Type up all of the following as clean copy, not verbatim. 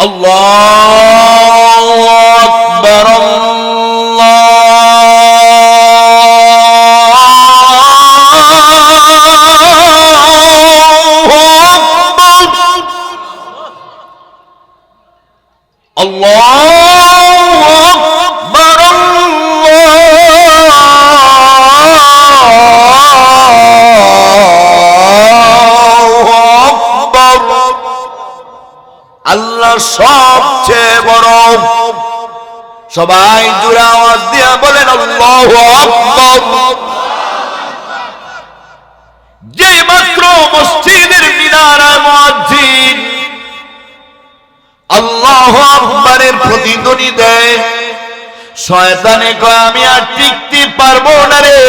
আল্লাহু আকবার আল্লাহ সবচেয়ে বড়। সবাই জোরে আওয়াজ দিয়ে বলেন আল্লাহু আকবার। যে মাত্র মসজিদের মিনারায় মুয়াজ্জিন আল্লাহু আকবারের প্রতিধ্বনি দেয়, শয়তানে কয় আমি আর টিকতে পারবো না রে,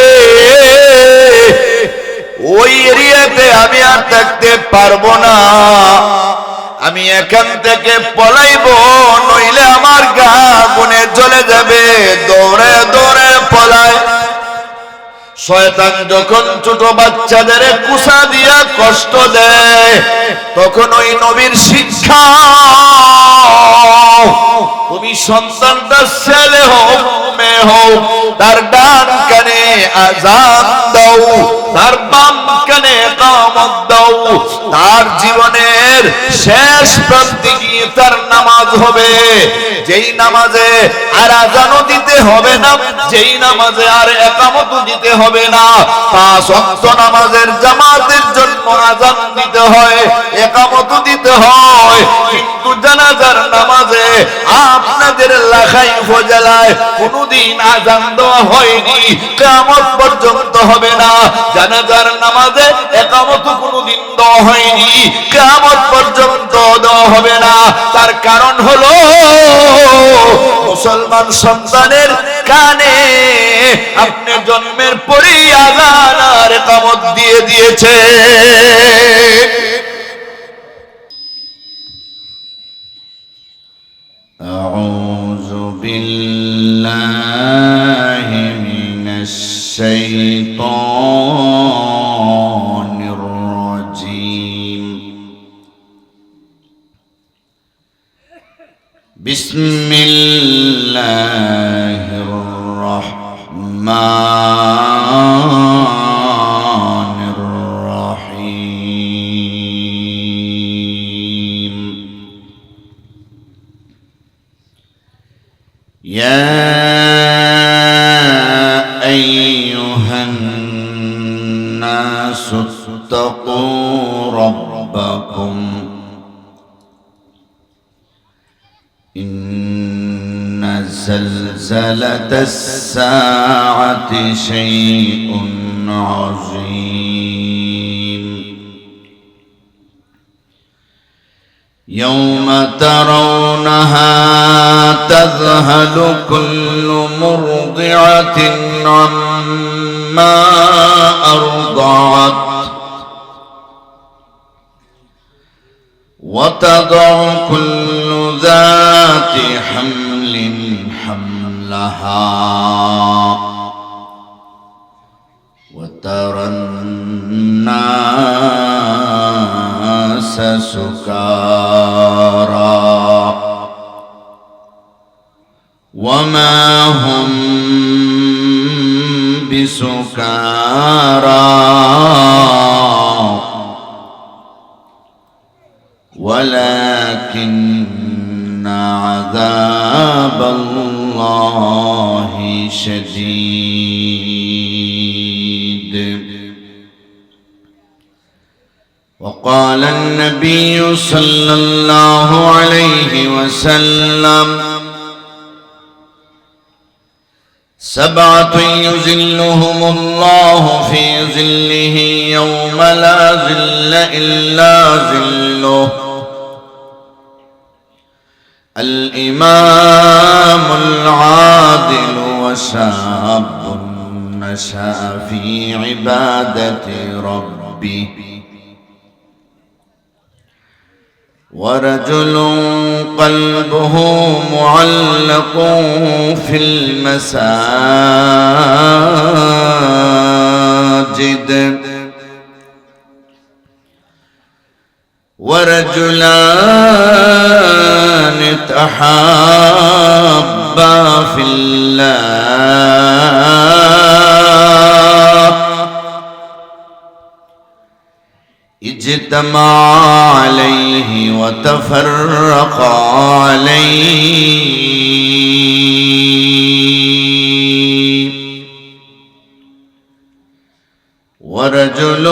ওই এরিয়াতে আমি আর থাকতে পারবো না, আমি এখান থেকে পলাইবো, নইলে আমার গা আগুনে জ্বলে যাবে। দৌড়ে দৌড়ে পলায়। শয়তান যখন ছোট বাচ্চাদের কুসা দিয়া কষ্ট দেয়, তখন ওই নবীর শিক্ষা, তুমি সন্তানটা ছেলে হোক মেয়ে হোক, তার ডান কানে আযান দাও, তার বাম কানে ইকামত দাও, তার জীবনের শেষ প্রান্তে গিয়ে তার নামাজ হবে, যেই নামাজে আর আযানও দিতে হবে না, যেই নামাজে আর ইকামতও দিতে হবে না। 5 ওয়াক্ত নামাজের জামাতের জন্য আযান দিতে হয়, ইকামতও দিতে হয়, কিন্তু জানাজার নামাজে আপনাদের লাখাই উপজেলায় কোনদিন আযান দেওয়া হয়নি, কিয়ামত পর্যন্ত হবে না। জানাজার নামাজে ইকামতও কোনদিন দেওয়া হয়নি, কিয়ামত পর্যন্ত দেওয়া হবে না। তার কারণ হলো মুসলমান সন্তানের কানে আপনি জন্মের পরেই আযান আর ইকামত দিয়ে দিয়েছে। আউযু বিল্লাহি মিনাশ শাইতানির রাজীম। বিসমিল্লাহির রাহমানির রাহিম। ইয়া আইয়ুহান নাসু ইত্তাকু রাব্বাকুম ইন্না জালজালাতাস সাআতি শাইউন আযীম। يوم ترونها تذهل كل مرضعة عما أرضعت وتضع كل ذات حمل حملها وترى الناس سكارى وما هم بسكارى ولكن عذاب الله شديد. وقال النبي صلى الله عليه وسلم: 7 يظلهم الله في ظله يوم لا ظل إلا ظله: الإمام العادل وشاب نشأ في عبادة ربه ورجل قلبه معلق في المساجد ورجلان تحابا في الله اجتمعا عليه وتفرقا عليه ورجل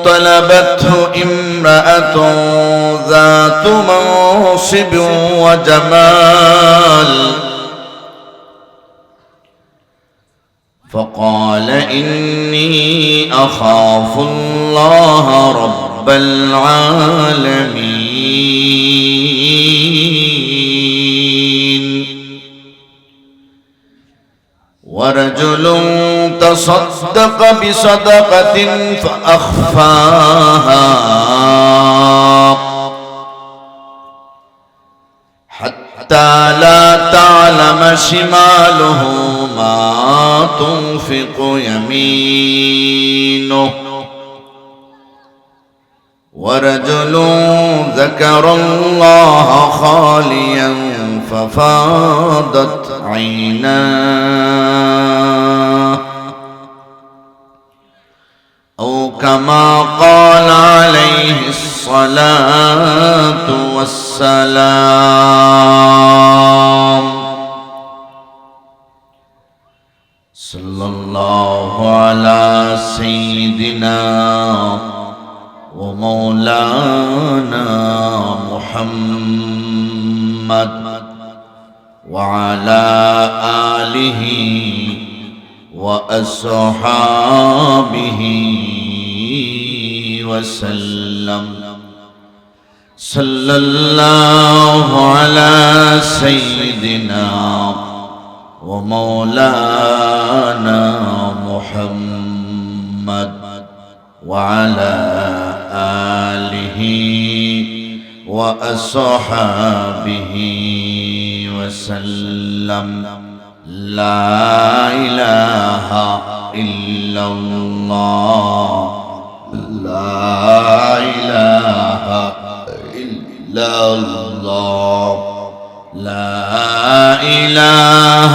طلبته امرأة ذات منصب وجمال فقال إني أخاف الله رب العالمين ورجل تصدق بصدقة فأخفاها حتى لا تعلم شماله ما تنفق يمينه ورجل ذكر الله خاليا ففاضت عيناه أو كما قال عليه الصلاة والسلام صلى الله على سيدنا ومولانا محمد وعلى آله وأصحابه وسلم صلى الله على سيدنا ومولانا محمد وعلى آله وأصحابه وسلم لا إله إلا الله لا إله إلا الله لا إله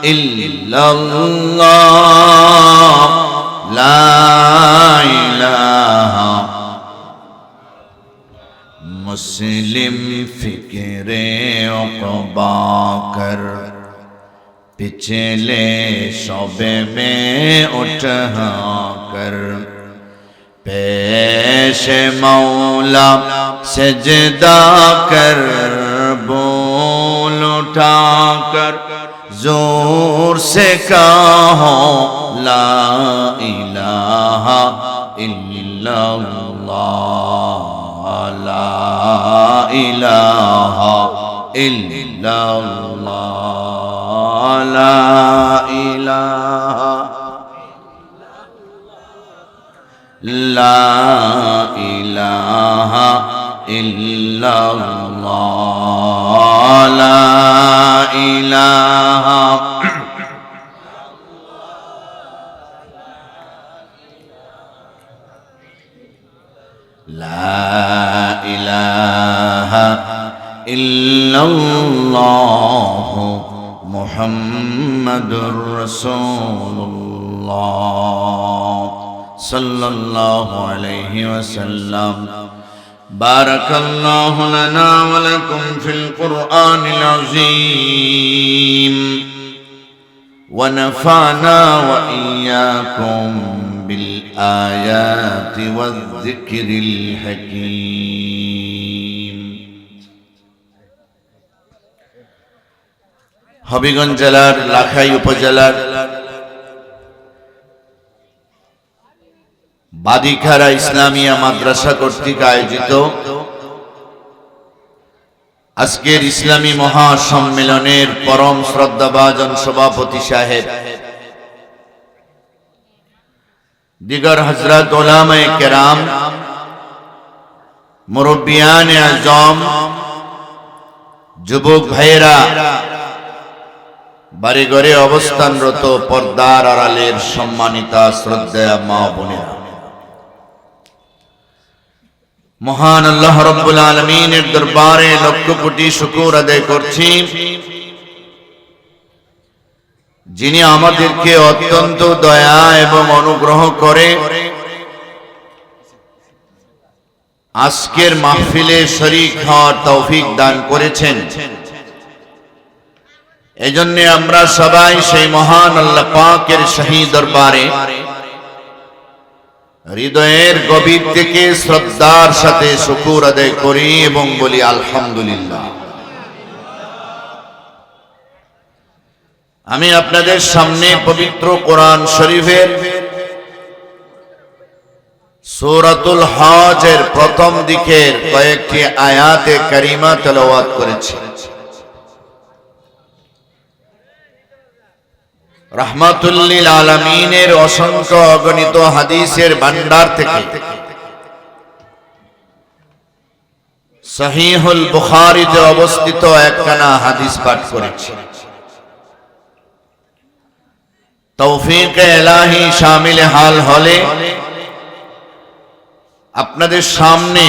إلا الله لا إله مسلم فکر عقبا کر پچھلے شعبے میں اٹھا کر پیش مولا سجدہ کر بول اٹھا کر زور سے کہو لا الہ الا اللہ لا الہ الا اللہ لا الہ لا الہ الا اللہ لا الہ لا إله إلا الله محمد رسول الله صلى الله عليه وسلم بارك الله لنا ولكم في القرآن العظيم ونفعنا وإياكم بالآيات والذكر الحكيم হবিগঞ্জ জেলার লাখাই উপজেলার বাদিখারা ইসলামিয়া মাদ্রাসা কর্তৃক আয়োজিত আজকের ইসলামী মহাসম্মেলনের পরম শ্রদ্ধাভাজন সভাপতি সাহেব, দিগর হযরত উলামায়ে কেরাম, মুরব্বিয়ানে আজম, যুবক ভাইয়েরা, বাড়ি ঘরে অবস্থানরত পর্দার আড়ালের সম্মানিতা শ্রদ্ধেয় মা বোনেরা, মহান আল্লাহ রাব্বুল আলামিনের দরবারে লক্ষ কোটি শুকর আদায় করছি, যিনি আমাদেরকে অত্যন্ত দয়া এবং অনুগ্রহ করে আজকের মাহফিলে শরীক হওয়ার তৌফিক দান করেছেন। এজন্য আমরা সবাই সেই মহান আল্লাহ পাকের শাহী দরবারে হৃদয়ের গভীর থেকে শ্রদ্ধার সাথে শুকর আদায় করি এবং বলি আলহামদুলিল্লাহ। আমি আপনাদের সামনে পবিত্র কোরআন শরীফের সূরাতুল হজের প্রথম দিকের কয়েকটি আয়াতে কারিমা তেলাওয়াত করেছি। রাহমাতুল লিল আলামিনের অসংখ্য অগণিত হাদিসের ভান্ডার থেকে সহিহুল বুখারীতে অবস্থিত একখানা হাদিস পাঠ করেছি। তৌফিক ইলাহি শামিল হাল হলে আপনাদের সামনে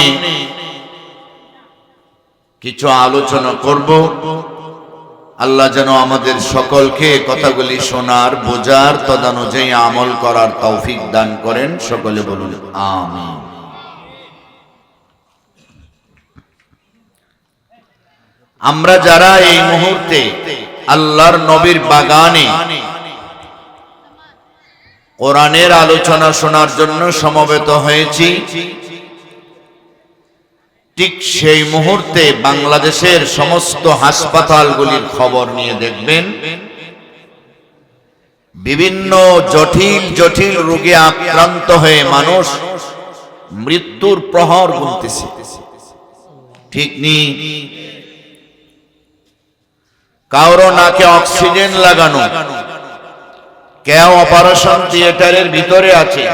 কিছু আলোচনা করব। আল্লাহ যেন আমাদের সকলকে কথাগুলি শোনার, বোঝার, তদানুযায়ী আমল করার তৌফিক দান করেন। সকলে বলুন আমিন। আমরা যারা এই মুহূর্তে আল্লাহর নবীর বাগানে কোরআনের আলোচনা শোনার জন্য সমবেত হয়েছি, ঠিক সেই মুহূর্তে বাংলাদেশের সমস্ত হাসপাতালগুলির খবর নিয়ে দেখবেন বিভিন্ন জটিল জটিল রোগে আক্রান্ত হয়ে মানুষ মৃত্যুর প্রহর গুনতেছে। ঠিক নেই, কারো নাকে অক্সিজেন লাগানো, কেউ অপারেশন থিয়েটারের ভিতরে আছে,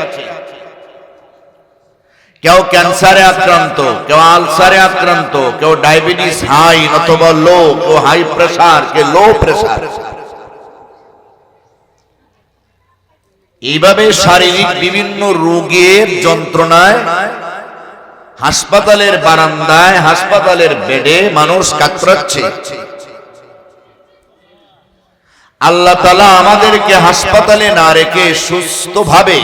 কেউ ক্যান্সারে আক্রান্ত, কেউ আলসারে আক্রান্ত, কেউ ডায়াবেটিস হাই অথবা লো, কেউ হাই প্রেসার, কেউ লো প্রেসার। এইভাবে শারীরিক বিভিন্ন রোগের যন্ত্রণায় হাসপাতালের বারান্দায়, হাসপাতালের বেডে মানুষ কাতরাচ্ছে। আল্লাহ তাআলা আমাদেরকে হাসপাতালে না রেখে সুস্থভাবে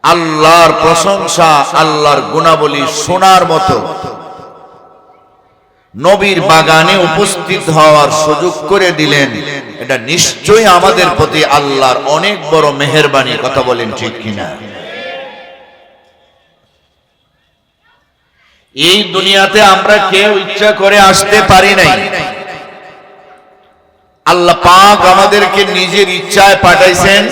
আল্লাহর প্রশংসা, আল্লাহর গুণাবলী শোনার মতো নবীর বাগানে উপস্থিত হওয়ার সুযোগ করে দিলেন। এটা নিশ্চয়ই আমাদের প্রতি আল্লাহর অনেক বড় মেহেরবানি। কথা বলেন ঠিক কিনা? এই দুনিয়াতে আমরা কেউ ইচ্ছা করে আসতে পারি নাই। আল্লাহ পাক আমাদেরকে নিজের ইচ্ছায় পাঠাইছেন।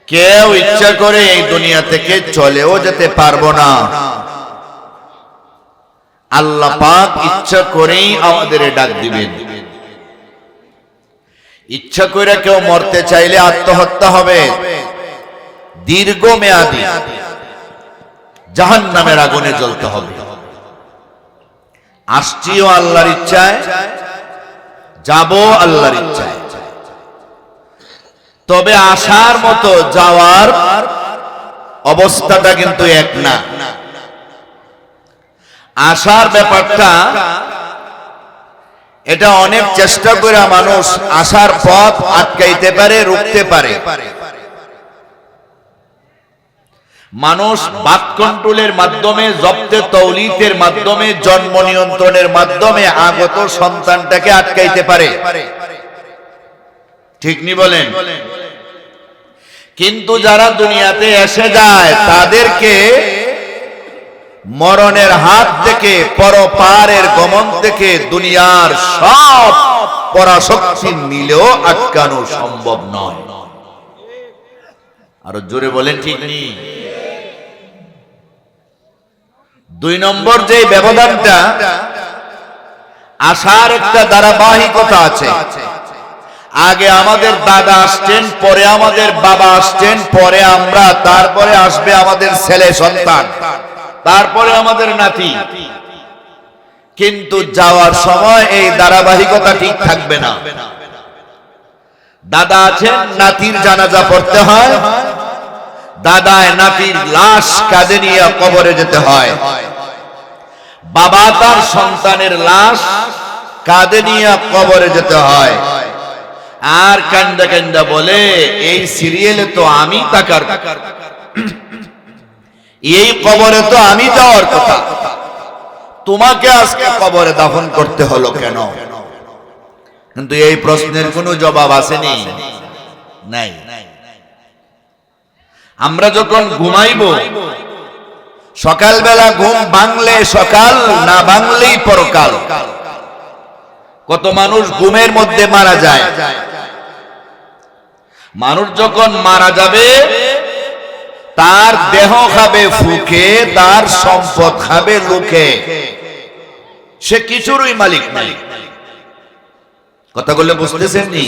কেউ ইচ্ছা করে এই দুনিয়া থেকে চলেও যেতে পারবো না। আল্লাহ পাক ইচ্ছা করেই আমাদের ডাক দিবেন। ইচ্ছা করে কেউ মরতে চাইলে আত্মহত্যা হবে, দীর্ঘমেয়াদী জাহান্নামের আগুনে জ্বলতে হবে। আসছিও আল্লাহর ইচ্ছায়, যাব আল্লাহর ইচ্ছায়। তবে আসার মতো যাওয়ার অবস্থাটা কিন্তু এক না। আসার ব্যাপারটা এটা অনেক চেষ্টা করে মানুষ আসার পথ আটকাইতে পারে, রুখতে পারে। মানুষ বাত কন্ট্রোলের মাধ্যমে, জব্দে তৌলিতের মাধ্যমে, জন্ম নিয়ন্ত্রণের মাধ্যমে আগত সন্তানটাকে আটকাইতে পারে। ঠিক নি বলেন? কিন্তু যারা দুনিয়াতে এসে যায় তাদেরকে মরণের হাত থেকে, পরপারের গমন থেকে দুনিয়ার সব পরাশক্তি নিলেও আটকানো সম্ভব নয়। আরো জোরে বলেন ঠিক নি? দুই নম্বর যে ব্যবধানটা, আসার একটা ধারাবাহিকতা আছে। আগে আমাদের দাদা আসছেন, পরে আমাদের বাবা আসছেন, পরে আমরা, তারপরে আসবে আমাদের ছেলে সন্তান, তারপরে আমাদের নাতি। কিন্তু যাওয়ার সময় এই ধারাবাহিকতা ঠিক থাকবে না। দাদা আছেন, নাতির জানাজা পড়তে হয়, দাদায় নাতির লাশ কাঁধে নিয়ে কবরে যেতে হয়, বাবা তার সন্তানের লাশ কাঁধে নিয়ে কবরে যেতে হয়। আর কান্দা কান্দা বলে এই সিরিয়ালে তো আমি তাকার, এই কবরে তো আমি যাওয়ার কথা, তোমাকে আজকে কবরে দাফন করতে হলো কেন? কিন্তু এই প্রশ্নের কোনো জবাব আসেনি, নাই। আমরা যখন ঘুমাইবো, সকালবেলা ঘুম ভাঙলে সকাল, না ভাঙলেই পরকাল। কত মানুষ ঘুমের মধ্যে মারা যায়। মানুষ যখন মারা যাবে, তার দেহ খাবে ফুকে, তার সম্পদ খাবে লোকে, সে কিছুরই মালিক নাই। কথাগুলো বুঝতেছেন নি?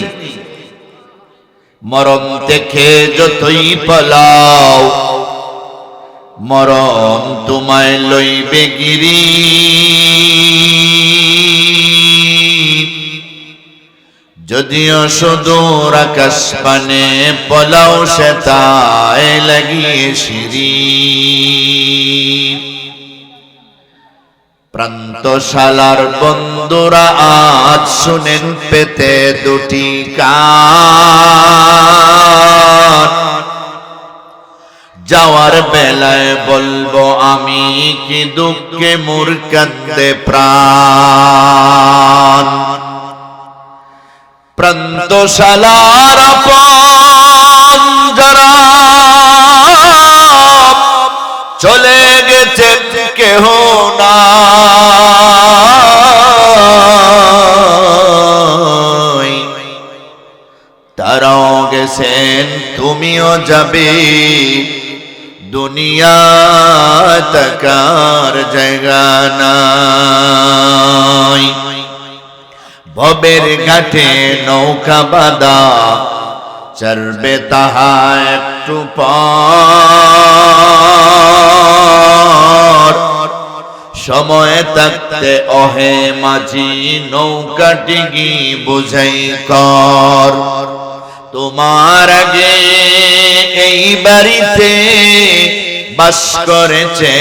মরণ দেখে যতই পালাও, মরণ তোমায় লইবে গিরি। যদিও সুদূর আকাশ পানে পলাও, সে তাই লাগিয়ে সিঁড়ি। প্রান্তশালার বন্ধুরা আজ শুনেন পেতে দুটি কান, যাওয়ার বেলায় বলবো আমি কি দুঃখে মোর কান্দে প্রাণ। প্রান্তশালার আপন যারা চলে গেছে কেহ নাই, তারাও গেছেন তুমিও যাবে, দুনিয়া তাকার জায়গা নাই। ভবের ঘাটে নৌকা বাঁধা, চলবে তাহা একটু পর। সময় থাকতে ওহে মাঝি, নৌকাটি গি বুঝাই কর। তোমার আগে এই বাড়িতে বাস করেছে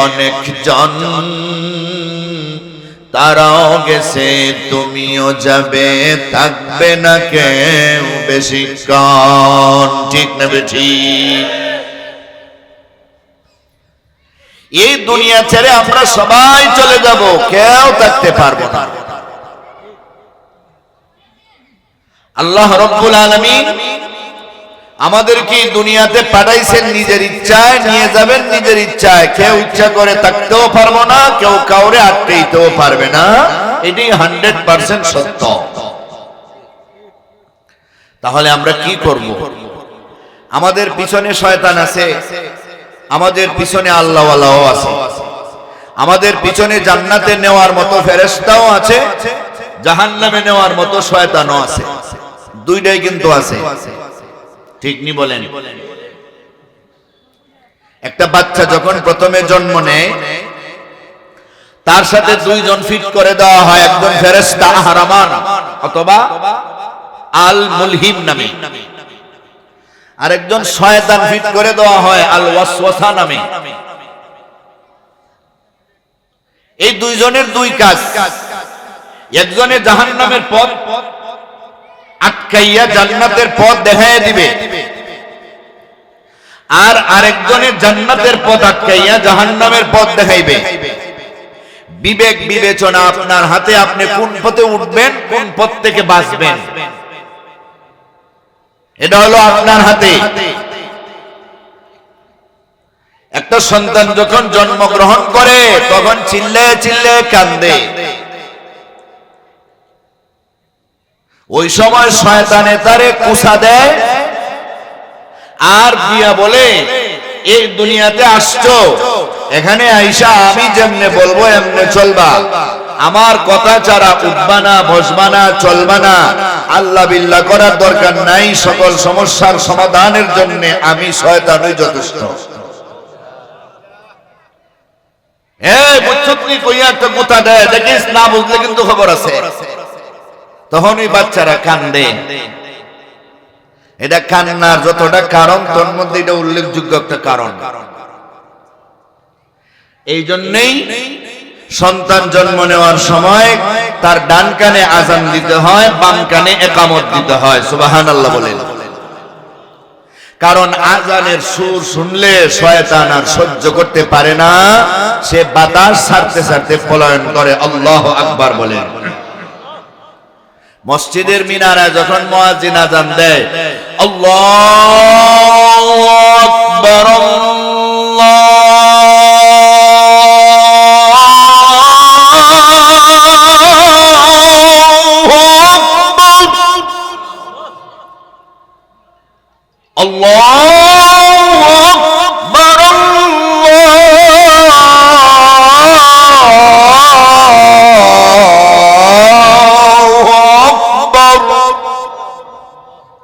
অনেক জন, তারাও গেছে তুমিও যাবে, থাকবে না কেউ বেশিক্ষণ। ঠিক না বেঠিক? এই দুনিয়া ছেড়ে আমরা সবাই চলে যাব, কেউ থাকতে পারবো না। আল্লাহ রাব্বুল আলামিন আমাদেরকে দুনিয়াতে পাঠাইছেন নিজের ইচ্ছায়, নিয়ে যাবেন নিজের ইচ্ছায়। কেউ ইচ্ছা করে থাকতেও পারবো না, কেউ কাউরে আটকাইতেও পারবে না। এটি 100% সত্য। তাহলে আমরা কি করব? আমাদের পিছনে শয়তান আছে, আমাদের পিছনে আল্লাহওয়ালাও আছে, আমাদের পিছনে জান্নাতে নেওয়ার মতো ফেরেশতাও আছে, জাহান্নামে নেওয়ার মতো শয়তানও আছে। দুইটাই কিন্তু আছে। ঠিক নি বলেন? একটা বাচ্চা যখন প্রথমে জন্ম নেয়, তার সাথে দুইজন ফিট করে দেওয়া হয়, একজন ফেরেশতা আহরামান অথবা আল মুলহিম নামে, আরেকজন শয়তান ফিট করে দেওয়া হয় আল ওয়াসওয়াসা নামে। এই দুইজনের দুই কাজ। একজনে জাহান্নামের পথ আটকাইয়া জান্নাতের পথ দেখাইয়া দিবে, আর আরেকজনে জান্নাতের পথ আটকাইয়া জাহান্নামের পথ দেখাইবে। বিবেক বিবেচনা আপনার হাতে, আপনি কোন পথে উঠবেন, কোন পথ থেকে বাঁচবেন, এটা হলো আপনার হাতে। একটা সন্তান যখন জন্মগ্রহণ করে, তখন চিল্লে চিল্লে কান্দে। ওই সময় শয়তানে তারে কুসা দেয় আর দিয়া বলে, এই দুনিয়াতে আসছো, এখানে আইসা আমি যেমনে বলবো এমনে চলবা, আমার কথা ছাড়া উঠবা না, বসবা না, চলবা না, আল্লাহ বিল্লাহ করার দরকার নাই, সকল সমস্যার সমাধানের জন্য আমি শয়তানই যথেষ্ট। এই বুঝছনি কইয়া একটা গুতা দেয়, দেখিস না বুঝলে কিন্তু খবর আছে। তখন ওই বাচ্চারা কান্দে। এটা কান্নার যতটা কারণ তোর মধ্যে এটা উল্লেখযোগ্য একটা কারণ। এই জন্যই সন্তান জন্ম নেওয়ার সময় তার ডান কানে আজান দিতে হয়, বাম কানে ইকামত দিতে হয়। সুবহানাল্লাহ বলেন। কারণ আজানের সুর শুনলে শয়তান আর সহ্য করতে পারে না, সে বাতাস ছাড়তে ছাড়তে পলায়ন করে। আল্লাহু আকবার বলেন। মসজিদের মিনারায় যখন মুয়াজ্জিন আজান দেয়, আল্লাহু আকবার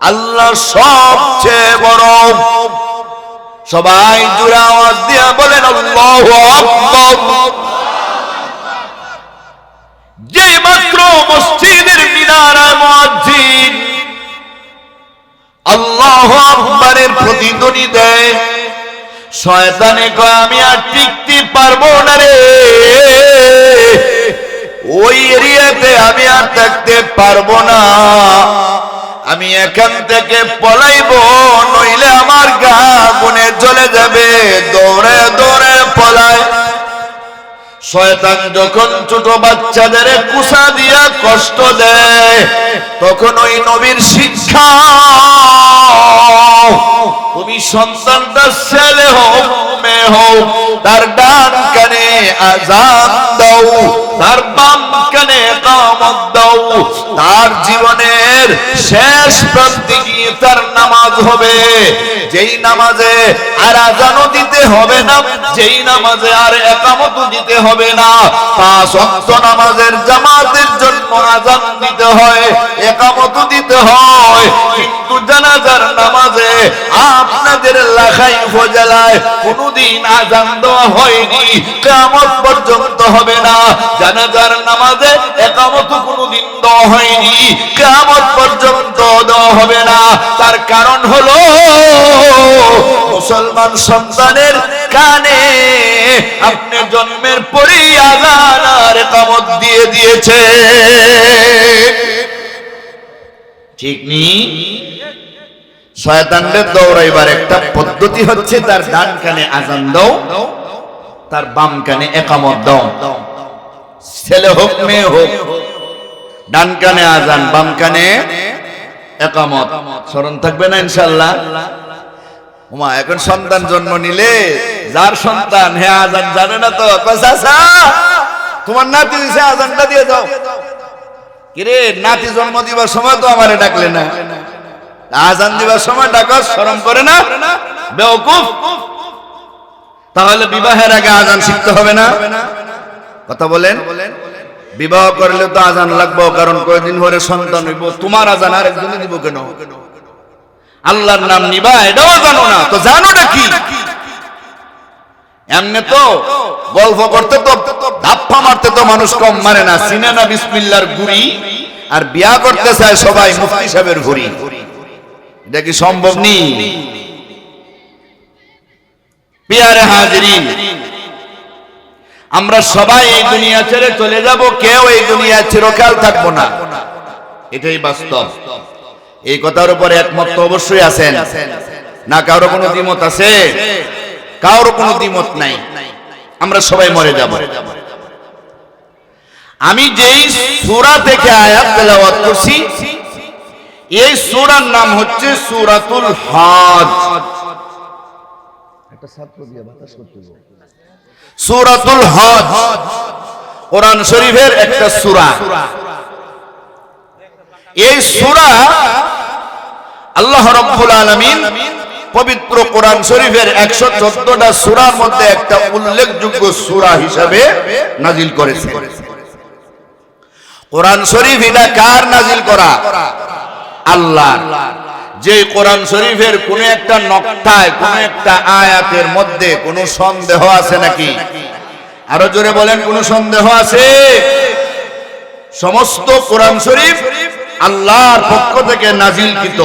আল্লাহ সবচেয়ে বড়। সবাই জোরে আওয়াজ দিয়ে বলেন আল্লাহু আকবার। যে মাত্র মসজিদের মিনারায় মুয়াজ্জিন আল্লাহু আকবারের প্রতিধ্বনি দেয়, শয়তানে কয় আমি আর টিকতে পারবো না রে, ওই এরিয়াতে আমি আর থাকতে পারবো না, আমি এখান থেকে পলাইবো, নইলে আমার গা গুনে জ্বলে যাবে। দৌড়ে দৌড়ে পলায়। শয়তান যখন ছোট বাচ্চাদের কুসা দিয়া কষ্ট দেয়, তখন ওই নবীর শিক্ষা, তুমি সন্তানটা ছেলে হোক মেয়ে হোক, তার ডান কানে আযান দাও, তার বাম কানে ইকামত দাও। তার জীবনের শেষ প্রান্তে গিয়ে তার নামাজ হবে, যেই নামাজে আর আযানও দিতে হবে না, যেই নামাজে আর ইকামতও দিতে হবে না। 5 ওয়াক্ত নামাজের জামাতের জন্য আযান দিতে হয়, ইকামতও দিতে হয়, কিন্তু জানাজার নামাজে আপনাদের লাখাই উপজেলায় কোনদিন আযান দেওয়া হয়নি, কিয়ামত পর্যন্ত হবে না। জানাজার নামাজে ইকামত কোনদিন দেওয়া হয়নি, কিয়ামত পর্যন্ত দেওয়া হবে না। তার কারণ হলো মুসলমান সন্তানের কানে আপনি জন্মের পরেই আযান আর ইকামত দিয়ে দিয়েছে। ঠিক নেই? শয়তানদের দৌড়াইবার একটা পদ্ধতি হচ্ছে তার ডান কানে আযান দাও, তার বাম কানে ইকামত দাও। ছেলে হোক মেয়ে হোক, ডান কানে আযান, বাম কানে ইকামত। স্মরণ থাকবে না ইনশাআল্লাহ? ওমা এখন সন্তান জন্ম নিলে যার সন্তান হে আযান জানে না তো, চাচা তোমার নাতি হইছে, আযানটা দিয়ে যাও। কিরে নাতি জন্ম দিবার সময় তো আমারে ডাকলে না, আযান দিবার সময় ডাকো, শরম করে না বেওকুফ? তাহলে বিবাহের আগে আযান শিখতে হবে না? কথা বলেন। বিবাহ করলে তো আযান লাগবে, কারণ কয়দিন পরে সন্তান হইব, তোমার আযান আরেকজনে দিব কেন? আল্লাহর নাম নিবা এটাও জানো না, তো জানো না কি? এমনি তো গল্প করতে তো ধাপ্পা মারতে তো মানুষ কম মারে না, চিনে না বিসমিল্লাহর গুড়ি, আর বিয়া করতে চায় সবাই মুফতি সাহেবের ঘুরি। এটা কি সম্ভব নেই? প্রিয় হাজিরিন, আমরা সবাই এই দুনিয়া ছেড়ে চলে যাব, কেউ এই দুনিয়া চিরকাল থাকবো না, এটাই বাস্তব। এই কথার উপরে একমত তো অবশ্যই আছেন না? কারো কোনো দ্বিমত আছে? কারো কোনো দ্বিমত নাই, আমরা সবাই মরে যাব। আমি যেই সূরা থেকে আয়াত তেলাওয়াত করছি, এই সূরার নাম হচ্ছে সূরাতুল হজ। একটা ছাত্র দিয়ে বাতাস করতে হবে। সূরাতুল হজ কোরআন শরীফের একটা সূরা। এই সূরা আল্লাহ রাব্বুল আলামিন পবিত্র কোরআন শরীফের 114টা সূরার মধ্যে একটা উল্লেখযোগ্য সূরা হিসাবে নাজিল করেছেন। কোরআন শরীফ এটা কার নাজিল করা? আল্লাহর। যে কোরআন শরীফের কোন একটা নকশায়, কোন একটা আয়াতের মধ্যে কোনো সন্দেহ আছে নাকি? আরো জোরে বলেন, কোনো সন্দেহ আছে? সমস্ত কোরআন শরীফ আল্লাহর পক্ষ থেকে নাজিলকৃত।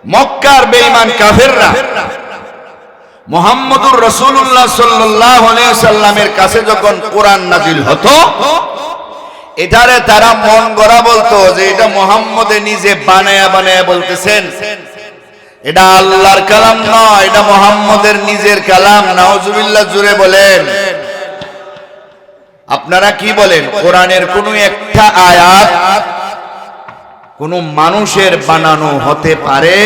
মক্কার বেঈমান কাফেররা মুহাম্মদুর রাসূলুল্লাহ সাল্লাল্লাহু আলাইহি সাল্লামের কাছে যখন কোরআন নাজিল হতো, এটারে তারা মন গড়া বলতো যে এটা মুহাম্মদে নিজে বানায়া বানায়া বলতেছেন, এটা আল্লাহর কালাম নয়, এটা মুহাম্মদের নিজের কালাম। নাউজুবিল্লাহ, জুড়ে বলেন। আপনারা কি বলেন, কোরআনের কোন একটা আয়াত কোন মানুষের বানানো হতে পারে?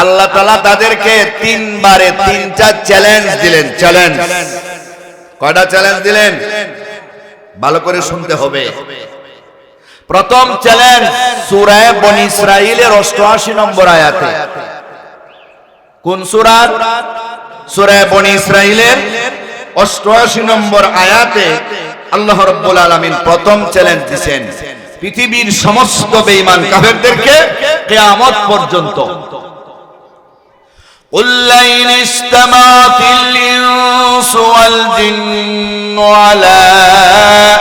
আল্লাহ তাআলা তাদেরকে তিনবারে তিনটা চ্যালেঞ্জ দিলেন। চ্যালেঞ্জ কয়টা চ্যালেঞ্জ দিলেন? ভালো করে শুনতে হবে। প্রথম চ্যালেঞ্জ সূরা বনী ইসরাঈলের 88 নম্বর আয়াতে। কোন সূরা? সূরা বনী ইসরাঈলের 88 নম্বর আয়াতে আল্লাহ রাব্বুল আলামিন প্রথম চ্যালেঞ্জ দিবেন পৃথিবীর সমস্ত বেঈমান কাফেরদেরকে কিয়ামত পর্যন্ত। قل لئن استمعت الإنس والجن على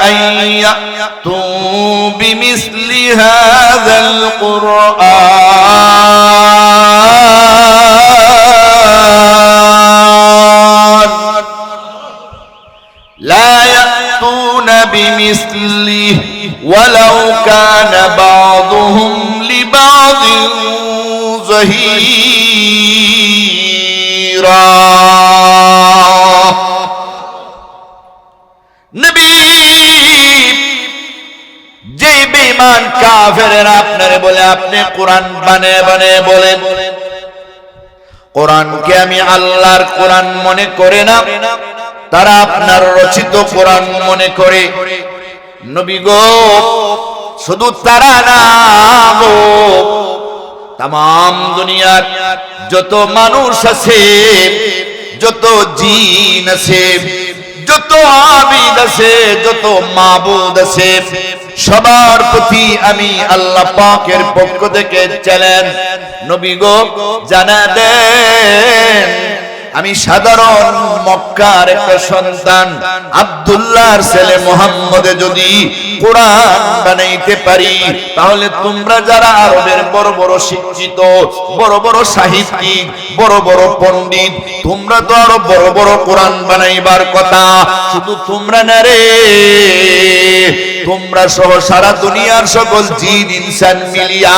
أن يأتوا بمثل هذا القرآن لا يأتون بمثله ولو كان بعضهم لبعض ظهيرا। নবী, যে বেঈমান কাফেররা আপনারে বলে আপনি কোরআন বানিয়ে বানিয়ে বলেন, কোরআনকে আমি আল্লাহর কোরআন মনে করে না, তারা আপনার রচিত কোরআন মনে করে। নবী গো, শুধু তারা না গো, তাম দুনিয়ার যত মানুষ আছে, যত জিন আছে, যত আবিদ আছে, যত মাবুদ আছে, সবার প্রতি আমি আল্লাহ পাকের পক্ষ থেকে চ্যালেঞ্জ। নবী গো, জানা দেন, আমি সাধারণ মক্কার একটা সন্তান আব্দুল্লাহর ছেলে মুহাম্মদে যদি কোরআন বানাইতে পারি, তাহলে তোমরা যারা আরবের বড় বড় শিক্ষিত, বড় বড় সাহিত্যিক, বড় বড় পণ্ডিত, তোমরা তো আরো বড় বড় কোরআন বানাইবার কথা। শুধু তোমরা না রে, তোমরা সহ সারা দুনিয়ার সকল জিন ইনসান মিলিয়া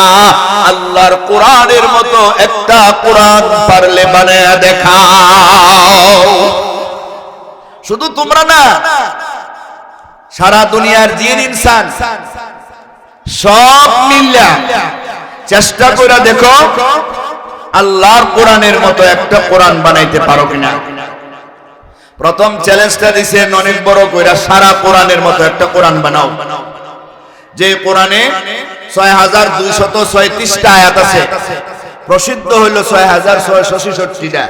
আল্লাহর কোরআনের মতো একটা কোরআন পারলে বানায়া দেখাও। শুধু তোমরা না, সারা দুনিয়ার জিন ইনসান সব মিলিয়া চেষ্টা করে দেখো আল্লাহর কোরআনের মতো একটা কোরআন বানাইতে পারো কিনা। প্রথম চ্যালেঞ্জটা দিয়েছেন অনেক বড় কইরা, সারা কোরআনের মতো একটা কোরআন বানাও। যে কোরআনে 6236টা আয়াত আছে, প্রসিদ্ধ হইল 6666টা।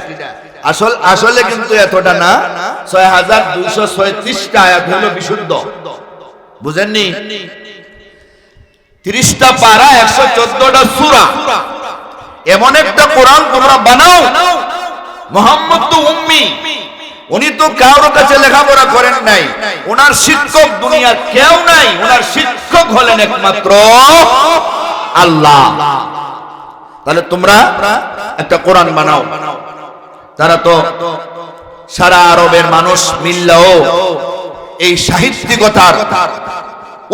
আসলে কিন্তু এতটা না, 6236টা আয়াত হলো বিশুদ্ধ। বুঝেননি? 30টা পারা, 114টা সূরা, এমন একটা কোরআন তোমরা বানাও। মুহাম্মদ তো উম্মি, উনি তো কারোর কাছে লেখাপড়া করেন নাই, ওনার শিক্ষক দুনিয়ার কেউ নাই, ওনার শিক্ষক হলেন একমাত্র আল্লাহ। তাহলে তোমরা একটা কোরআন বানাও। তারা তো সারা আরবের মানুষ মিললেও এই সাহিত্যিকতার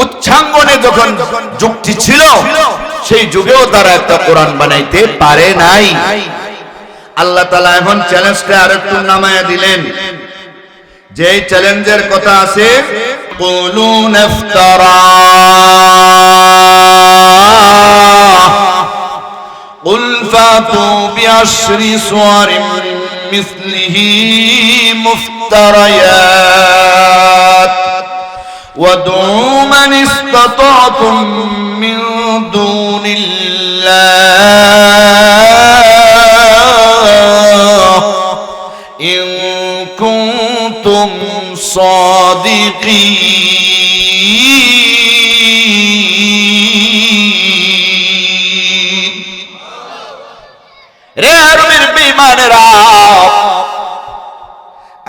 উচ্চাঙ্গনে যখন যুক্তি ছিল, সেই যুগেও তারা একটা কোরআন বানাইতে পারে নাই। আল্লাহ তাআলা এখন চ্যালেঞ্জটা আরেকটু নামায়া দিলেন। যে চ্যালেঞ্জের কথা আছে, কুলুন ইফতারা কুল ফাতু বিআশরি সুওয়ারিন মিসলিহি মুফতারায়াত ওয়াদউ মান ইসতাতাতুম মিন দুনিল্লাহ ইন কুনতুম সাদিকিন। রে আরবের বেঈমানেরা,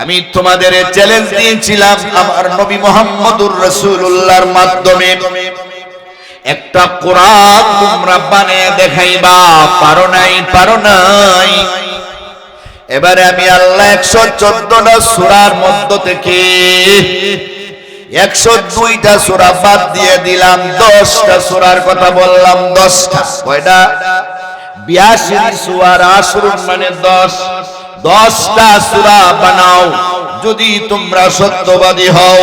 আমি তোমাদের চ্যালেঞ্জ দিয়েছিলাম আমার নবী মুহাম্মদুর রাসূলুল্লাহর মাধ্যমে। একটা কোরআন তোমরা বানিয়ে দেখাইবা, পারো নাই। এবারে আমি আল্লাহ 114টা সূরার মধ্য থেকে 102টা সূরা বাদ দিয়ে দিলাম, 10টা সূরার কথা বললাম। 10টা কয়টা? 82 সূরার আশরুন মানে 10টা সূরা বানাও। যদি তোমরা সত্যবাদী হও,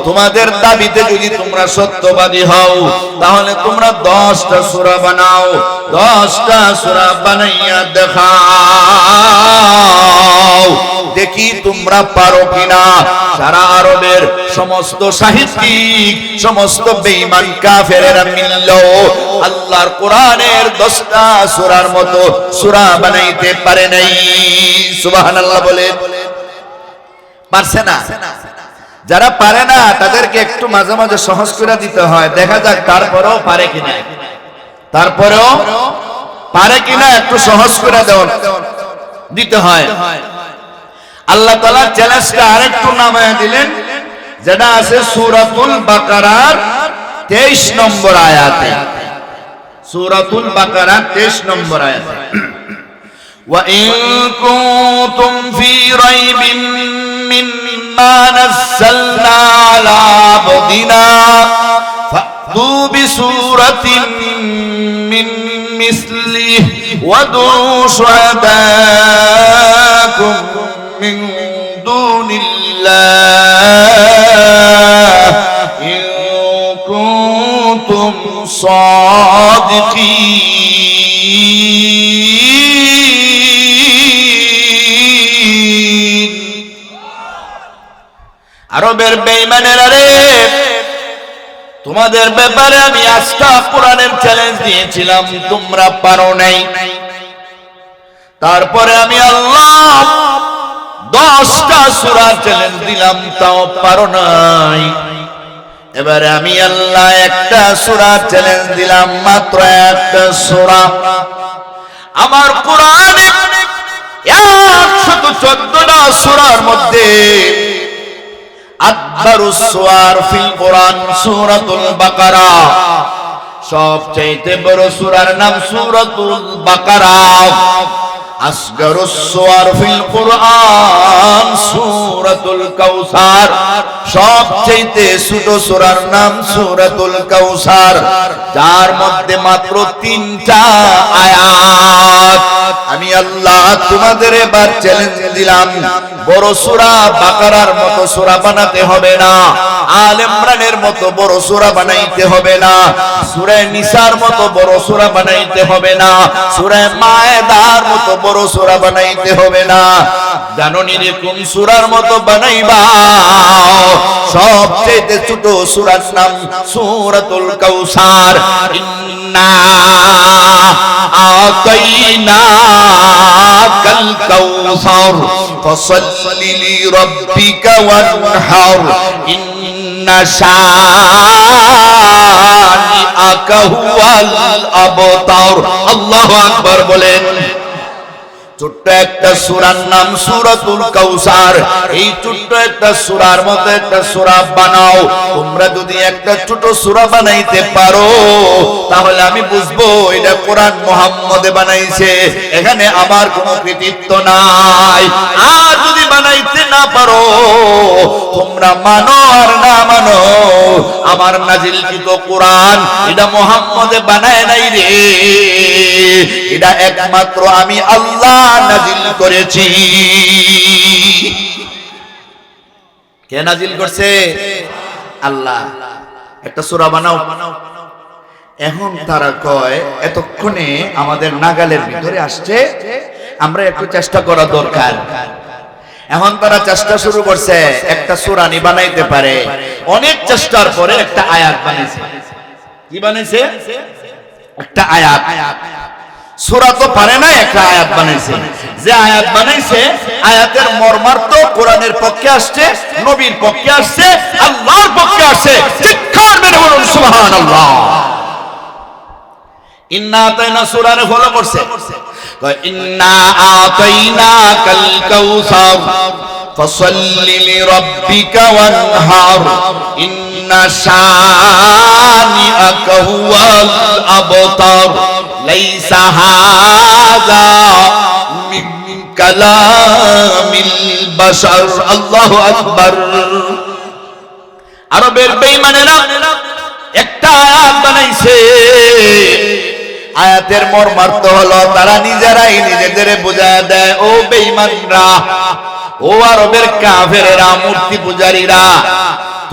তোমাদের দাবিতে যদি তোমরা সত্যবাদী হও, তাহলে তোমরা 10টা সূরা বানাও। 10টা সূরা বানাইয়া দেখাও, দেখি তোমরা পারো কিনা। সারা আরবের সমস্ত সাহিত্যিক, সমস্ত বেঈমান কাফেরেরা মিললো আল্লাহর কোরআনের 10টা সূরার মতো সূরা বানাইতে পারে নাই। সুবহানাল্লাহ বলে পারছে না। যারা পারে না তাদেরকে একটু মাঝে মাঝে সহজ করে দিতে হয়, দেখা যাক তারপরেও পারে কিনা, একটু সহজ করে দিতে হয়। আল্লাহ তাআলা চ্যালেঞ্জটা আরেকটু নামায়া দিলেন, যেটা আছে সূরাতুল বাকারার 23 নম্বর আয়াতে। সূরাতুল বাকারার 23 নম্বর আয়াতে, وَإِن كُنتُمْ فِي رَيْبٍ مِّمَّا نَزَّلْنَا عَلَىٰ عَبْدِنَا فَأْتُوا بِسُورَةٍ مِّن مِّثْلِهِ وَادْعُوا شُهَدَاءَكُم مِّن دُونِ اللَّهِ إِن كُنتُمْ صَادِقِينَ। আরবের বেঈমানেরা রে, তোমাদের ব্যাপারে আমি আজকে কোরআনের চ্যালেঞ্জ দিয়েছিলাম, তোমরা পারো নাই। তারপরে আমি আল্লাহ 10টা সূরা চ্যালেঞ্জ দিলাম, তাও পারো নাই। এবারে আমি আল্লাহ একটা সূরা চ্যালেঞ্জ দিলাম, মাত্র একটা সূরা। আমার কোরআনে 114টা সূরার মধ্যে আকবারুস সুওয়ার ফিল কোরআন সূরাতুল বাকারা, সবচেয়ে বড় সূরার নাম সূরাতুল বাকারা। আসগারুস সুওয়ার ফিল কোরআন সূরাতুল কাউসার, সবচেয়ে ছোট সূরার নাম সূরাতুল কাউসার, যার মধ্যে মাত্র 3টা আয়াত। আমি আল্লাহ তোমাদের এবার চ্যালেঞ্জ দিলাম, বড় সূরা বাকারার মতো সূরা বানাতে হবে না, আলে ইমরানের মতো বড় সূরা বানাইতে হবে না, সূরা নিসার মতো বড় সূরা বানাইতে হবে না, সূরা মায়েদার মতো বড় সূরা বানাইতে হবে না। জানো নি কোন সূরার মতো বানাইবা? সবচেয়ে ছোট সূরার নাম সূরাতুল কাউসার। ইন্না আতাইনাকাল কাউসার ফাসাল্লি লিরাব্বিকা ওয়ানহার ইন্না শানিআকা হুয়াল আবতার। আল্লাহু আকবার বলেন। ছোট্ট একটা সূরার নাম সূরাতুল কাউসার। এই ছোট্ট একটা সূরার মতো একটা সূরা বানাও। তোমরা যদি একটা ছোট সূরা বানাইতে পারো, তাহলে আমি বুঝবো এটা কোরআন মুহাম্মদ বানাইছে, এখানে আমার কোনো কৃতিত্ব নাই। আর যদি বানাইতে না পারো, তোমরা মানো আর না মানো, আমার নাজিলকৃত কোরআন এটা মুহাম্মদ বানায় নাই রে, এটা একমাত্র আমি আল্লাহ নাজিল করেছি। কে নাজিল করছে? আল্লাহ। একটা সূরা বানাও। এখন তারা কয় এতক্ষণে আমাদের নাগালের ভিতরে আসছে, আমরা একটু চেষ্টা করা দরকার। এখন তারা চেষ্টা শুরু করছে, একটা সূরা নি বানাইতে পারে। অনেক চেষ্টার পরে একটা আয়াত বানাইছে। কি বানাইছে? একটা আয়াত। সূরা তো পারে না, একটা আয়াত বানাইছে। যে আয়াত বানাইছে, আয়াতের মর্মার্থ কোরআনের পক্ষে আসছে, নবীর পক্ষে আসছে, আল্লাহর পক্ষে আসছে। চিৎকার মেরে বলুন সুবহানাল্লাহ। ইন্না আতাইনা সূরারে ফলো করছে, ইন্না আতাইনাকাল কাউসার ফাসাল্লি লিরাব্বিকা ওয়ানহার ইন্না শানিআকা হুয়াল আবতার লাইসা হাযা মিন কালামিল বাশার। আল্লাহু আকবার। আরবের বেঈমানেরা একটা আয়াত বানাইছে, আয়াতের মর্মার্থ হলো তারা নিজেরাই নিজেদের বোঝায় দেয়, ও বেঈমানরা, ও আরবের কাফেরেরা, মূর্তি পূজারীরা,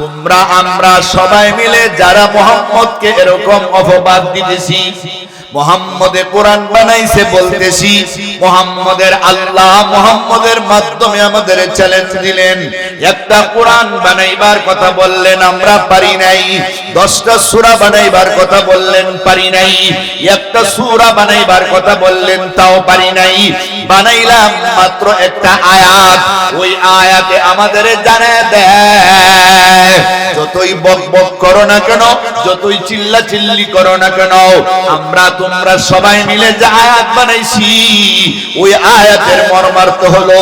তোমরা আমরা সবাই মিলে যারা মুহাম্মদকে এরকম অপবাদ দিতেছি, মুহাম্মদে কোরআন বানাইছে বলতেছি, মুহাম্মদের আল্লাহ মুহাম্মদের মাধ্যমে আমাদের চ্যালেঞ্জ দিলেন, একটা কোরআন বানাইবার কথা বললেন, আমরা পারি নাই। 10টা সূরা বানাইবার কথা বললেন, পারি নাই। একটা সূরা বানাইবার কথা বললেন, তাও পারি নাই। বানাইলাম মাত্র একটা আয়াত, ওই আয়াতে আমাদের জানায় দেয়, যতই বক বক করো না কেন, যতই চিল্লা চিল্লি করো না কেন, আমরা তোমরা সবাই মিলে যে আয়াত বানাইছি, ওই আয়াতের মর্মার্থ হলো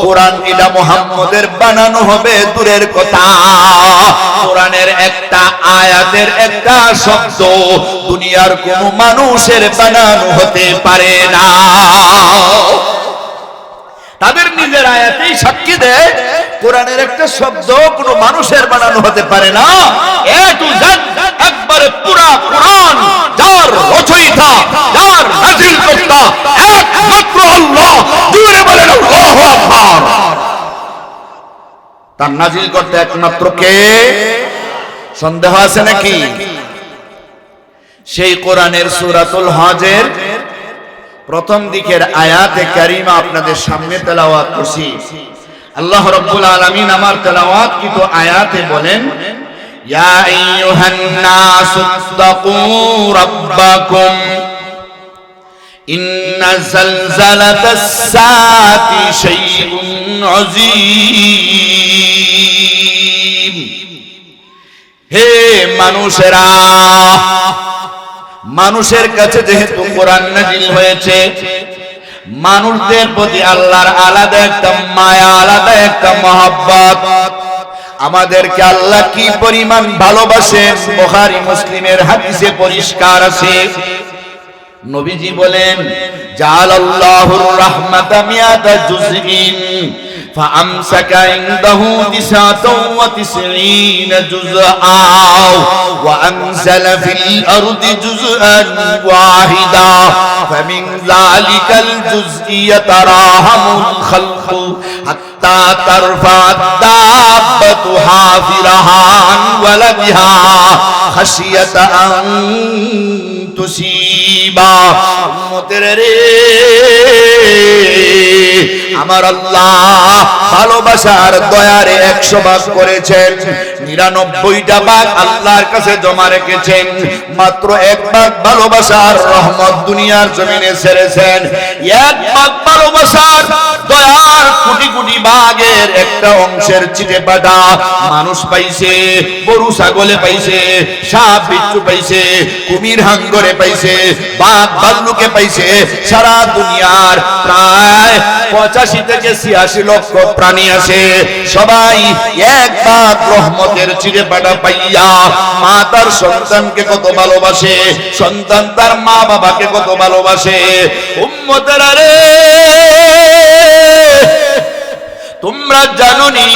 কোরআন এটা মুহাম্মদের বানানো হবে দূরের কথা, কোরআনের একটা আয়াতের একটা শব্দ দুনিয়ার কোনো মানুষের বানানো হতে পারে না। তাদের নিজের আয়াতেই সাক্ষী দেয় কোরআনের একটা শব্দ কোনো মানুষের বানানো হতে পারে না। এ টু জেড একবারে পুরা কোরআন যার রচয়িতা, যার নাযিল কর্তা একমাত্র আল্লাহ। জোরে বলেন আল্লাহু আকবার। তার নাযিল করতে একমাত্র কে? সন্দেহ আছে নাকি? সেই কোরআনের সূরাতুল হজের প্রথম দিকের আয়াতে কারিমা আপনাদের সামনে তেলাওয়াত করছি। আল্লাহ রাব্বুল আলামিন আমার তেলাওয়াতকৃত আয়াতে বলেন, ইয়া আইয়ুহান নাসুত্তাকু রাব্বাকুম ইন্না যালজালাতাস সাআতি শাইউন আযীম। হে মানুষেরা, মানুষের কাছে যেহেতু কোরআন নাযিল হয়েছে, মানুষদের প্রতি আল্লাহর আলাদা একটা মায়া, আলাদা একটা মহব্বত। আমাদেরকে আল্লাহ কি পরিমাণ ভালোবাসেন বুখারী মুসলিমের হাদিসে পরিষ্কার আছে। নবীজি বলেন, জাআলাল্লাহুর রাহমাতা মিয়াতা জুজইন فأمسك عنده 99 جزءا وأنزل في الأرض جزءا واحدا فمن ذلك الجزء يتراحم الخلق حتى ترفع الدابة حافرها عن ولدها خشية أن تصيبا আমার আল্লাহ ভালোবাসার দয়ারে 100 ভাগ করেছেন, 99টা ভাগ আল্লাহর কাছে জমা রেখেছেন, মাত্র 1 ভাগ ভালোবাসার রহমত দুনিয়ার জমিনে ছেড়েছেন। 1 ভাগ ভালোবাসার দয়ার কোটি কোটি ভাগের একটা অংশের চিঠে পাটা মানুষ পাইছে, গরু ছাগলে পাইছে, সাপ বিচ্ছু পাইছে, কুমির হাঙ্গরে পাইছে, বাঘ ভাল্লুকে পাইছে। সারা দুনিয়ার প্রায় 85 থেকে 86 লক্ষ প্রাণী আছে, সবাই 1 ভাগ রহমতের চিড়ে পাটা পাইয়া মা তার সন্তানকে কত ভালোবাসে, সন্তান তার মা বাবাকে কত ভালোবাসে। উম্মতেরা রে, তোমরা জানোনি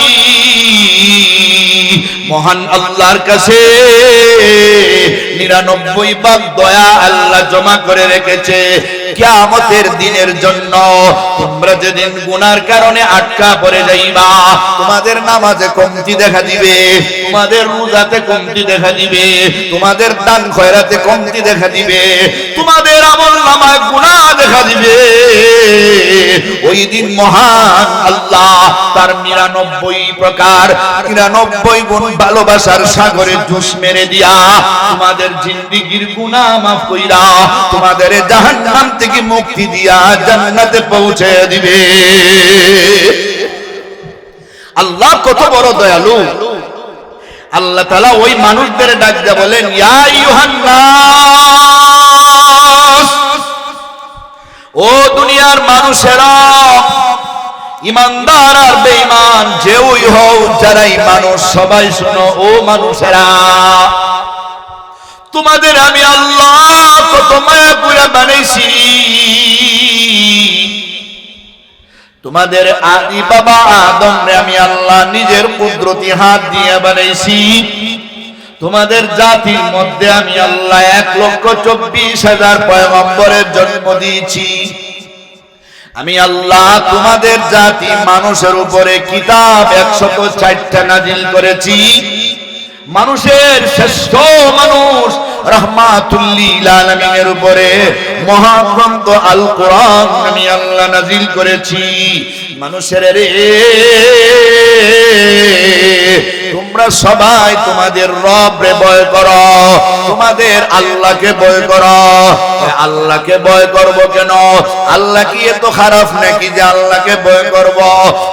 মহান আল্লাহর কাছে 99 ভাগ দয়া আল্লাহ জমা করে রেখেছে কিয়ামতের দিনের জন্য। তোমরা যেদিন গুনার কারণে আটকা পড়ে যাইবা, তোমাদের নামাজে কমতি দেখা দিবে, তোমাদের রোজাতে কমতি দেখা দিবে, তোমাদের দান খয়রাতে কমতি দেখা দিবে, তোমাদের আমলনামায় গুনাহ দেখা দিবে। ওই দিন মহান আল্লাহ তার 99 প্রকার 99 গুণ ভালোবাসার সাগরে জোশ মেরে দিয়া তোমাদের জিন্দেগীর গুনাহ মাফ কইরা তোমাদের জাহান্নাম থেকে মুক্তি দিয়া জান্নাতে পৌঁছে দিবে। আল্লাহ কত বড় দয়ালু। আল্লাহ তাআলা ওই মানুষদের ডাক দিয়া বলেন, ইয়া আইয়ুহান নাস, ও দুনিয়ার মানুষেরা, ইমানদার আর বেঈমান যেই হও, যারাই মানুষ সবাই শোনো ও মানুষেরা, তোমাদের আমি আল্লাহ কত মায়া করে বানাইছি। তোমাদের আদি বাবা আদম রে আমি আল্লাহ নিজের কুদরতি হাত দিয়ে বানাইছি। তোমাদের জাতির মধ্যে আমি আল্লাহ 1,24,000 পয়গম্বরের জন্ম দিয়েছি। আমি আল্লাহ তোমাদের জাতি মানুষের উপরে কিতাব 104টা নাজিল করেছি। মানুষের শ্রেষ্ঠ মানুষ রাহমাতুল লিল আলামিনের উপরে মহাগ্রন্থ আল কোরআন আমি আল্লাহ নাজিল করেছি। মানুষের রে, তোমরা সবাই তোমাদের রব রে ভয় করো, তোমাদের আল্লাহকে ভয় করো। আল্লাহকে ভয় করব কেন? আল্লাহ কি এত খারাপ নাকি যে আল্লাহকে ভয় করব?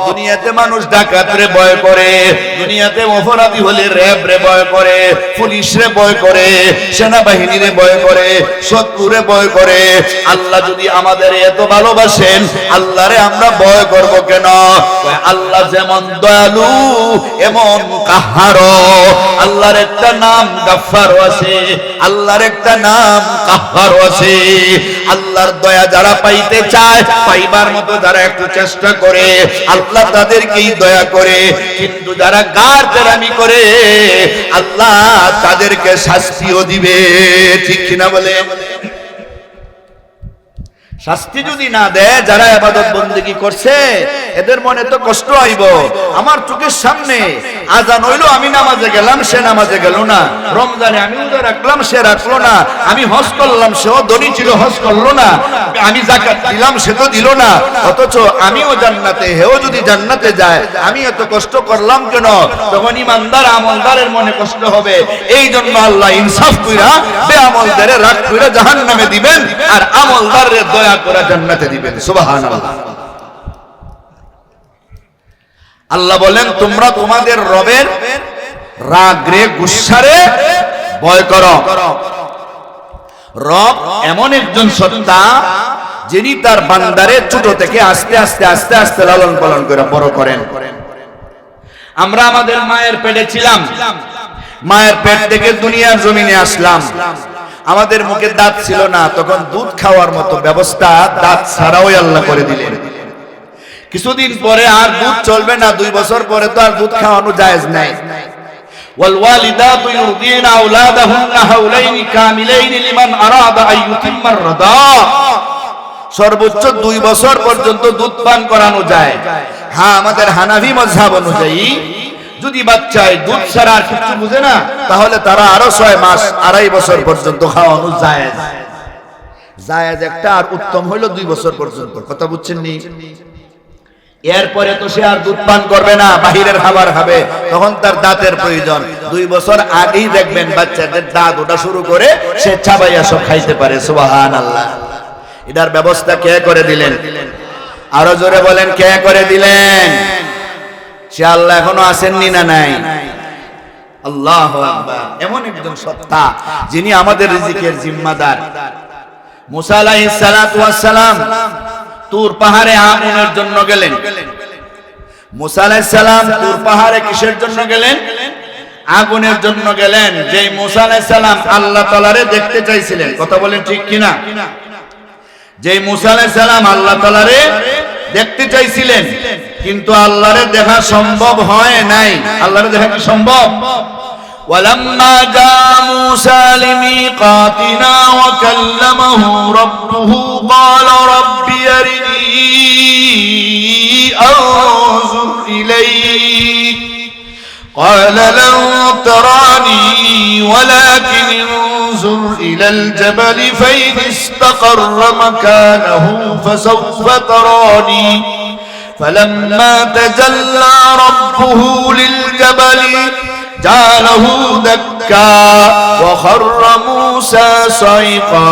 দুনিয়াতে মানুষ ডাকাত রে ভয় করে, দুনিয়াতে অপরাধী হলে র্যাব রে ভয় করে, পুলিশ রে ভয় করে, সেনাবাহিনী রে ভয় করে, শত্রুরে ভয় করে। আল্লাহ যদি আমাদের এত ভালোবাসেন, আল্লাহরে আমরা ভয় করব কেন? আল্লাহ যেমন দয়ালু এমন কাহার। আল্লাহর একটা নাম গাফফার আছে, আল্লাহর একটা নাম কাহার আছে। আল্লাহর দয়া যারা পাইতে চায়, পাইবার মতো যারা একটু চেষ্টা করে, আল্লাহ তাদেরকেই দয়া করে। কিন্তু যারা গার তেরামি করে, আল্লাহ তাদেরকে শাস্তিও দিবে। ঠিক কিনা বলে? শাস্তি যদি না দেয়, যারা ইবাদত বন্দেগী করছে এদের মনে তো কষ্ট আইব। আমার চোখের সামনে আজান হইলো, আমি নামাজে গেলাম, সে নামাজে গেল না। রমজানে আমি রোজা রাখলাম, সে রাখলো না। আমি হজ করলাম, সেও ধনী ছিল, হজ করলো না। আমি যাকাত দিলাম, সে তো দিল না। অথচ আমিও জান্নাতে, হেও যদি জান্নাতে যায়, আমি এত কষ্ট করলাম কেন? তখন ইমানদার আমলদারের মনে কষ্ট হবে। এই জন্য আল্লাহ ইনসাফ কইরা বেআমলদারে রাগ কইরা জাহান্নামে দিবেন, আর আমলদারের দয়া করে জান্নাতে দিবেন। সুবহানাল্লাহ। আল্লাহ বলেন, তোমরা তোমাদের রবের রাগরে গুসারে ভয় করো। রব এমন একজন সত্তা, যিনি তার বান্দারে ছোট থেকে আস্তে আস্তে আস্তে আস্তে লালন পালন করে বড় করেন। আমরা আমাদের মায়ের পেটে ছিলাম, মায়ের পেট থেকে দুনিয়ার জমিনে আসলাম। আমাদের মুখে দাঁত ছিল না, তখন দুধ খাওয়ার মতো ব্যবস্থা দাঁত ছাড়াও আল্লাহ করে দিলেন। কিছুদিন পরে আর দুধ চলবে না, 2 বছর পরে তো আর দুধ খাওয়ানো জায়েজ নাই। ওয়াল ওয়ালিদাতু ইউরদিনা আওলাদাহুন্না হাওলাইনি কামিলাইনি লিমান আরাদা আন ইউতিম্মার রাদা। সর্বোচ্চ 2 বছর পর্যন্ত দুধ পান করানো যায়। হ্যাঁ, আমাদের হানাফি মাযহাব অনুযায়ী যদি বাচ্চায় দুধ ছাড়া আর কিছু বুঝে না, তাহলে তারা আরো 6 মাস 2.5 বছর পর্যন্ত খাওয়ানো জায়েজ। জায়েজ একটা, আর উত্তম হইল 2 বছর পর্যন্ত। কথা বুঝছেন নি? এরপরে তো সে আর দুধ পান করবে না, বাহিরের খাবার খাবে, তখন তার দাঁতের প্রয়োজন। 2 বছর আগেই দেখবেন বাচ্চাদের দাঁত ওটা শুরু করে সে চাবাইয়া সব খাইতে পারে। সুবহানাল্লাহ। এটার ব্যবস্থা কে করে দিলেন? আরো জোরে বলেন, কে করে দিলেন? সে আল্লাহ এখনো আসেননি না নাই? আল্লাহু আকবার। এমন একজন সত্তা যিনি আমাদের রিজিকের জিম্মাদার। মুসা আলাইহিস সালাতু ওয়াস সালাম তুর পাহাড়ে আগুনের জন্য গেলেন। মুসা আলাইহিস সালাম তুর পাহাড়ে কিসের জন্য গেলেন? আগুনের জন্য গেলেন। যে মুসা আলাইহিস সালাম আল্লাহ তাআলারে দেখতে চাইছিলেন, কথা বলেন ঠিক কিনা? যে মুসা আলাইহিস সালাম আল্লাহ তাআলারে দেখতে চাইছিলেন, কিন্তু আল্লাহরে দেখা সম্ভব হয় নাই। আল্লাহরে দেখা কি সম্ভব? ওয়ালাম্মা জা মূসা লিমিকাতিনা ওয়া কাল্লামাহু রাব্বুহু ক্বালা রাব্বি আরিনি আনজুর ইলাইক ক্বালা লান তারানি ওয়ালাকিন انظر إلى الجبل فإن استقر مكانه فسوف تراني فلما تجلى ربه للجبل جعله دكا وخر موسى صعقا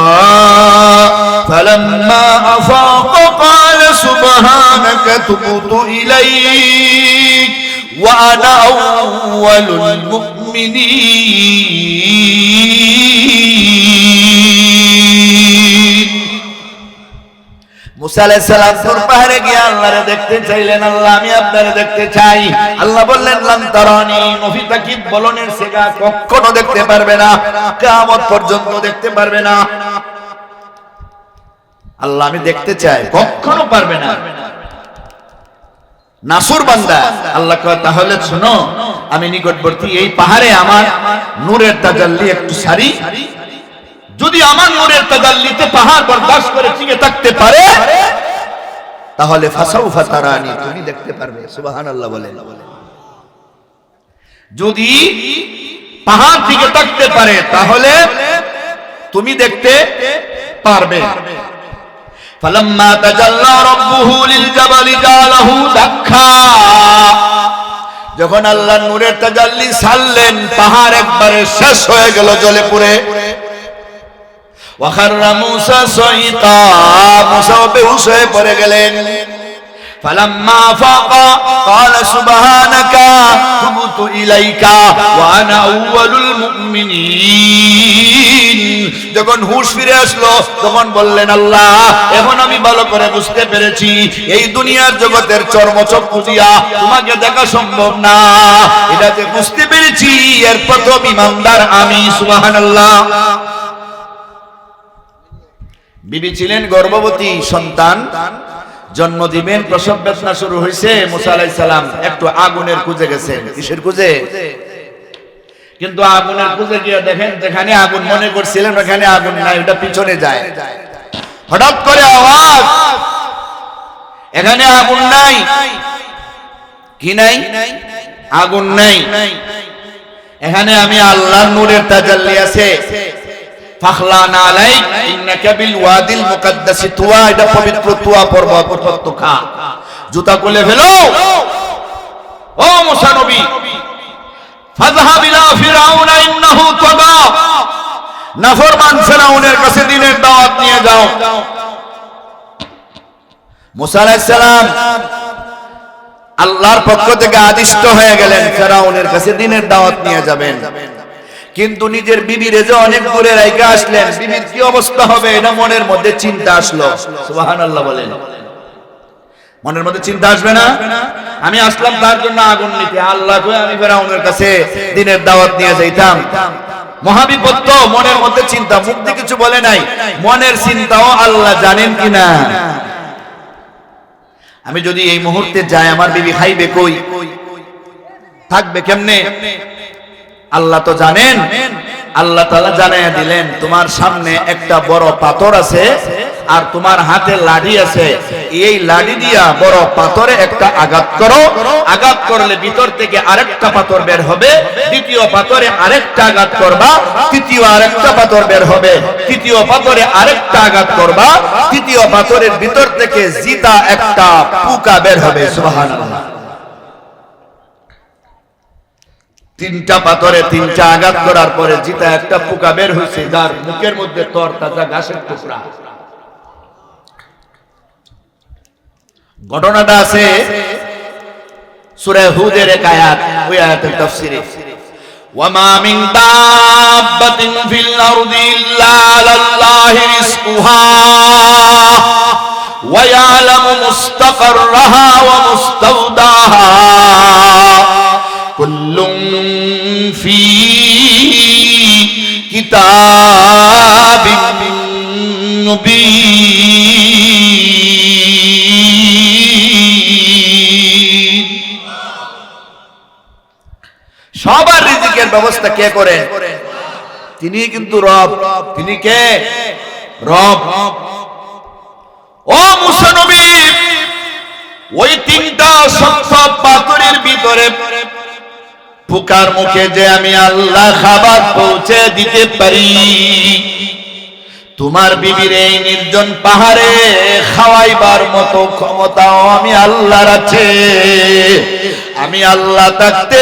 فلما أفاق قال سبحانك تبت إليك وأنا أول المؤمنين। মুসা আলাইহিস সালাম তুর পাহাড়ে গিয়ে আল্লাহরে দেখতে চাইলেন, আল্লাহ আমি আপনারে দেখতে চাই। আল্লাহ বললেন লান তারানি, নফি তাকিদ বলনের সেগা কখনো দেখতে পারবে না, কিয়ামত পর্যন্ত দেখতে পারবে না। আল্লাহ আমি দেখতে চাই, কখনো পারবে না। নাসুর বান্দা আল্লাহ কয় তাহলে শুনো, আমি নিকটবর্তী এই পাহাড়ে আমার নূরের তাজাল্লি একটু সারি, যদি আমার নূরের তাজাল্লিতে পাহাড় বরদাস্ত করে টিকে থাকতে পারে তাহলে ফাসাউফা তারানি, তুমি দেখতে পারবে। সুবহানাল্লাহ বলেন। যদি পাহাড় টিকে থাকতে পারে তাহলে তুমি দেখতে পারবে। ফালাম্মা তাজাল্লা রাব্বুহু লিল জাবালি জালাহু দাক্কা, যখন আল্লাহর নূরের তাজাল্লি ছাড়লেন পাহাড় একবারে শেষ হয়ে গেল জ্বলে পুড়ে। ওয়াখাররা মূসা সাইকা, মূসা বেহুশ হয়ে পড়ে গেলেন। ফালাম্মা ফাকা ক্বালা সুবহানাকা তুবতু ইলাইকা ওয়া আনা আউয়ালুল মুমিনিন। যখন হুঁশ ফিরে আসলো তখন বললেন আল্লাহ এখন আমি ভালো করে বুঝতে পেরেছি এই দুনিয়ার জগতের চর্মচক্ষু দিয়া তোমাকে দেখা সম্ভব না, এটাতে বুঝতে পেরেছি এর প্রথম ঈমানদার আমি। সুবহানাল্লাহ। বিবি ছিলেন গর্ভবতী, সন্তান জন্ম দিবেন, প্রসব বেদনা শুরু হয়েছে। মুসা আলাইহিস সালাম একটু আগুনের খুঁজে গেছেন। কিসের খুঁজে? কিন্তু আগুনের খুঁজে গিয়ে দেখেন যেখানে আগুন মনে করছিলেন ওখানে আগুন নাই, ওটা পিছনে যায়। হঠাৎ করে আওয়াজ, এখানে আগুন নাই। কি নাই? আগুন নাই। এখানে আমি আল্লাহর নূরের তাজাল্লি আছে। ফাখলানা আলাইক ইন্নাকা বিল ওয়াদিল মুকাদ্দাসি তুয়া, এটা পবিত্র তুয়া পর্বত উপত্যকা। জুতা খুলে ফেলো ও মুসা নবী। ফাযহাব ইলা ফিরআউনা ইন্নাহু তাগা, নাফরমান ফিরআউনের কাছে দ্বীনের দাওয়াত নিয়ে যাও। মুসা আলাইহিস সালাম আল্লাহর পক্ষ থেকে আদিষ্ট হয়ে গেলেন, ফিরআউনের কাছে দ্বীনের দাওয়াত নিয়ে যাবেন। কিন্তু নিজের বিবির যে অনেক দূরে রাইখা আসলেন, বিবির কি অবস্থা হবে এটা মনের মধ্যে চিন্তা আসলো। সুবহানাল্লাহ বলেন। মনের মধ্যে চিন্তা আসবে না? আমি আসলাম তার জন্য আগুন নিতে, আল্লাহ কই আমি ফিরআউনের কাছে দ্বীনের দাওয়াত নিয়ে যাইতাম। মহাবিপদ তো, মনের মধ্যে চিন্তা, মুখ দিয়ে কিছু বলে নাই, মনের চিন্তাও আল্লাহ জানেন কিনা। আমি যদি এই মুহূর্তে যাই আমার বিবি খাইবে কই, থাকবে কেমনে, আল্লাহ তো জানেন। আল্লাহ তাআলা জানাইয়া দিলেন তোমার সামনে একটা বড় পাথর আছে আর তোমার হাতে লাঠি আছে, এই লাঠি দিয়া বড় পাথরে একটা আঘাত করো, আঘাত করলে ভিতর থেকে আরেকটা পাথর বের হবে, দ্বিতীয় পাথরে আরেকটা আঘাত করবা, তৃতীয় আরেকটা পাথর বের হবে, তৃতীয় পাথরে আরেকটা আঘাত করবা, তৃতীয় পাথরের ভিতর থেকে জিতা একটা পোকা বের হবে। সুবহানাল্লাহ। তিনটা পাথরে তিনটা আঘাত করার পরে জিতা একটা পোকা বের হয়েছে, যার মুখের মধ্যে তরতাজা ঘাসের টুকরা। ঘটনাটা আছে সূরা হুদের এক আয়াত, ওই আয়াতের তাফসীরে ওয়ামা মিন দাব্বাতিন ফিল আরদি ইল্লা আলাল্লাহি রিজকুহা ওয়া ইয়ালামু মুস্তাকাররাহা ওয়া মুস্তাওদাহা কুল্লুম ফি কিতাবিন মুবিন। সবার রিজিকের ব্যবস্থা কে করেন? তিনি কিন্তু রব। তিনি কে? রব। ও মুসা নবী, ওই তিনটা শক্ত পাথরের ভিতরে পোকার মুখে যে আমি আল্লাহ খাবার পৌঁছে দিতে পারি, তোমার বিবির এই নির্জন পাহাড়ে খাওয়াইবার মতো ক্ষমতাও আমি আল্লাহর আছে। আমি আল্লাহ থাকতে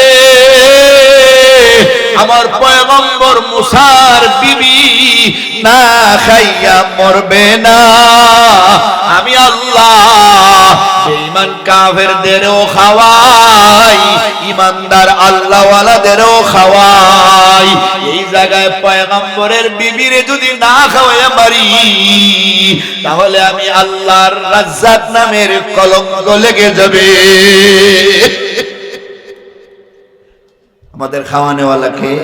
আমার পয়গম্বর মুসার বিবি না খাইয়া মরবে না। আমি আল্লাহ বেঈমান কাফেরদেরও খাওয়াই, ইমানদার আল্লাহওয়ালাদেরও খাওয়াই। নাই। এই জায়গায় পয়গম্বরের বিবিরে যদি না খাওয়াইয়া মারি তাহলে আমি আল্লাহর রাজ্জাক নামের কলঙ্ক লেগে যাবে। আমাদের খাওয়ানেওয়ালা কে,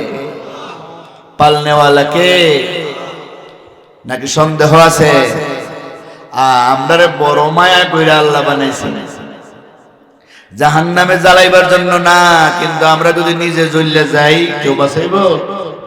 পালনেওয়ালা কে, নাকি সন্দেহ আছে? আমরারে বড় মায়া কইরা আল্লাহ বানাইছেন, জাহান্নামে জ্বালাইবার জন্য না। কিন্তু আমরা যদি নিজে জ্বললে যাই কেউ বাঁচাইব?